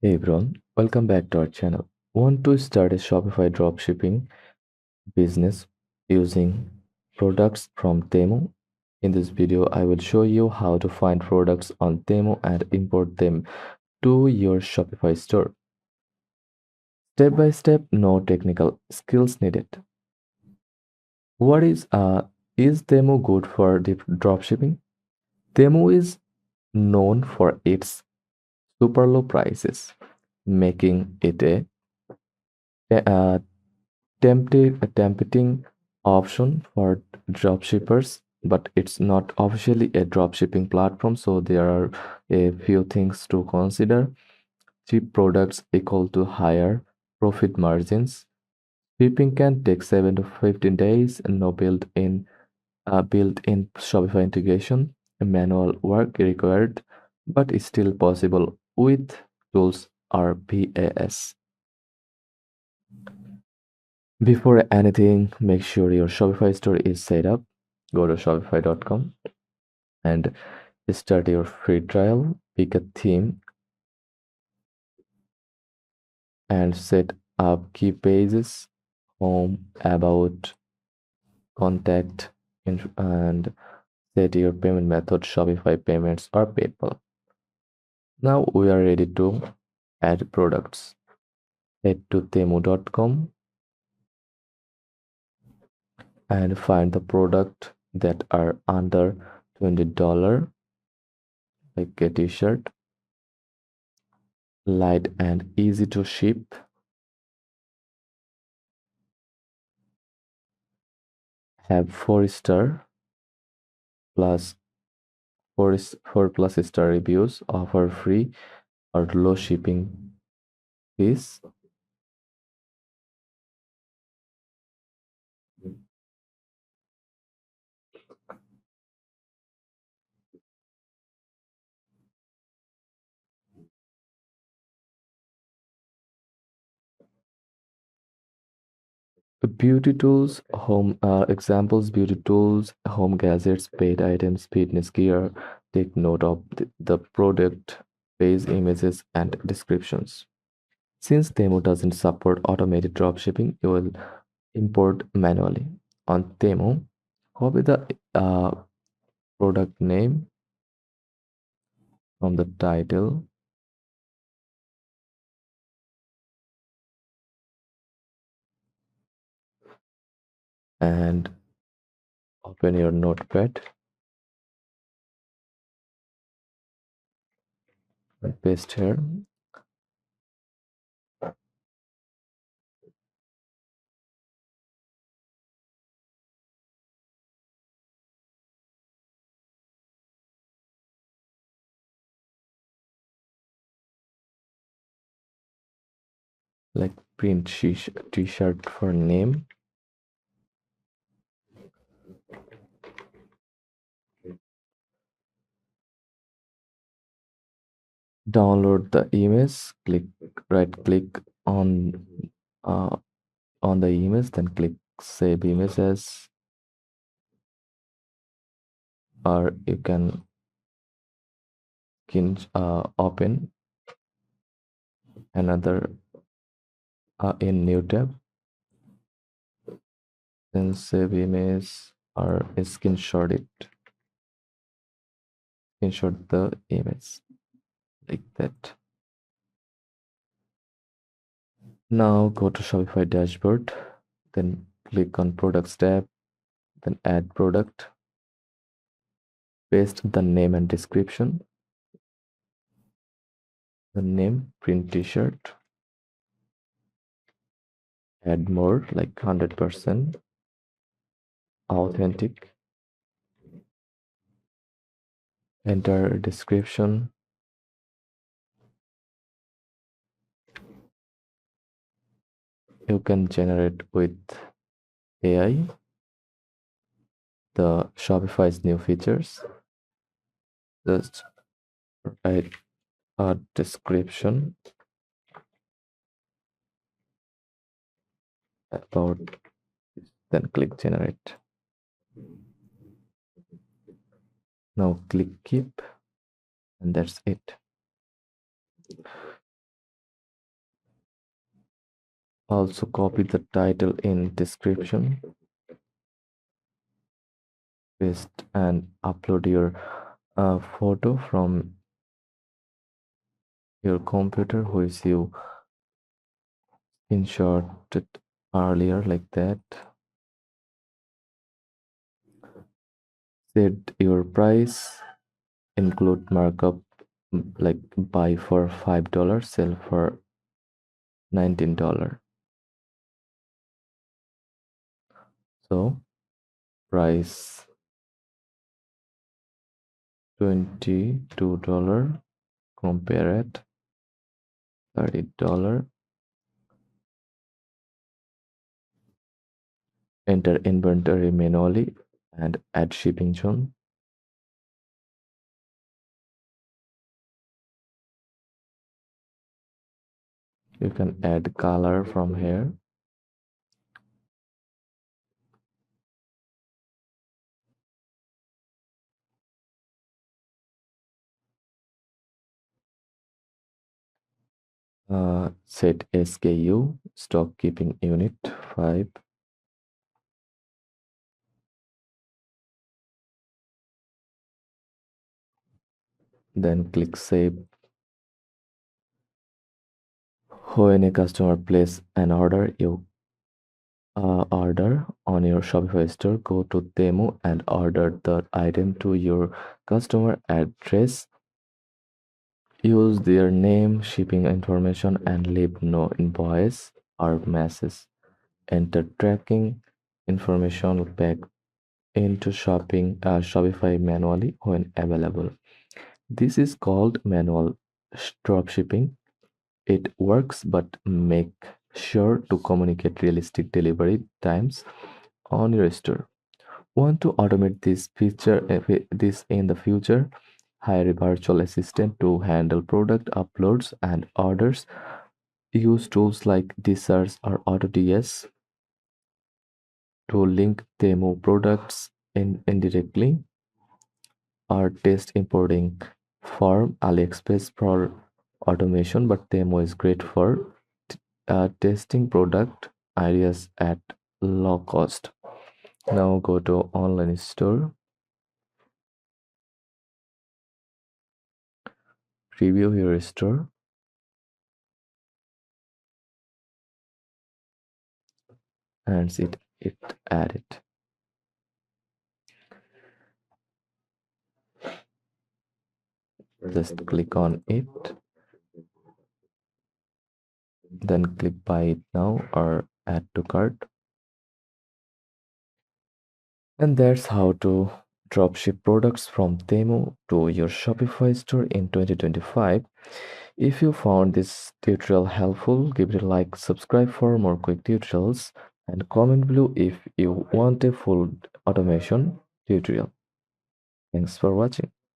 Hey everyone, welcome back to our channel. Want to start a Shopify dropshipping business using products from Temu? In this video, I will show you how to find products on Temu and import them to your Shopify store. Step by step, no technical skills needed. What is Temu good for the dropshipping? Temu is known for its super low prices, making it a tempting option for dropshippers, but it's not officially a dropshipping platform, so there are a few things to consider. Cheap products equal to higher profit margins. Shipping can take 7 to 15 days and no built-in Shopify integration. Manual work required, but is still possible with tools or PAS. Before anything, make sure your Shopify store is set up. Go to shopify.com and start your free trial. Pick a theme and set up key pages, home, about, contact, and set your payment method, Shopify payments or PayPal. Now we are ready to add products. Head to temu.com and find the product that are under $20, like a t-shirt, light and easy to ship, have 4 star plus 4 plus star reviews, offer free or low shipping fees. Beauty tools, home examples, beauty tools, home gadgets, paid items, fitness gear. Take note of the product page images and descriptions. Since Temu doesn't support automated dropshipping, you will import manually. On Temu, copy the product name from the title and open your notepad and paste here. Like print t-shirt for name, download the image, right click uh, on the image, then click save image as, or you can open another in new tab, then save image or screenshot the image like that. Now go to Shopify dashboard, then click on products tab, then add product, paste the name and description. The name, print t-shirt, add more like 100% authentic, enter description, you can generate with AI the Shopify's new features. Just write a description about, then click generate. Now click keep, and that's it. Also copy the title in description, paste and upload your photo from your computer which you screenshotted earlier like that. Set your price, include markup, like buy for $5, sell for $19. So price $22, compare it $30, enter inventory manually and add shipping zone. You can add color from here. Set SKU, stock keeping unit 5. Then click save. When a customer place an order on your Shopify store, go to Temu and order the item to your customer address. Use their name, shipping information, and leave no invoice or message. Enter tracking information back into Shopify manually when available. This is called manual dropshipping. It works, but make sure to communicate realistic delivery times on your store. Want to automate this in the future? Hire a virtual assistant to handle product uploads and orders. Use tools like DSearch or AutoDS to link Temu products indirectly, or test importing from AliExpress for automation, but Temu is great for testing product ideas at low cost. Now go to online store, preview your store, and see it added. Just click on it, then click buy it now or add to cart. And that's how to dropship products from Temu to your Shopify store in 2025. If you found this tutorial helpful, give it a like, subscribe for more quick tutorials, and comment below if you want a full automation tutorial. Thanks for watching.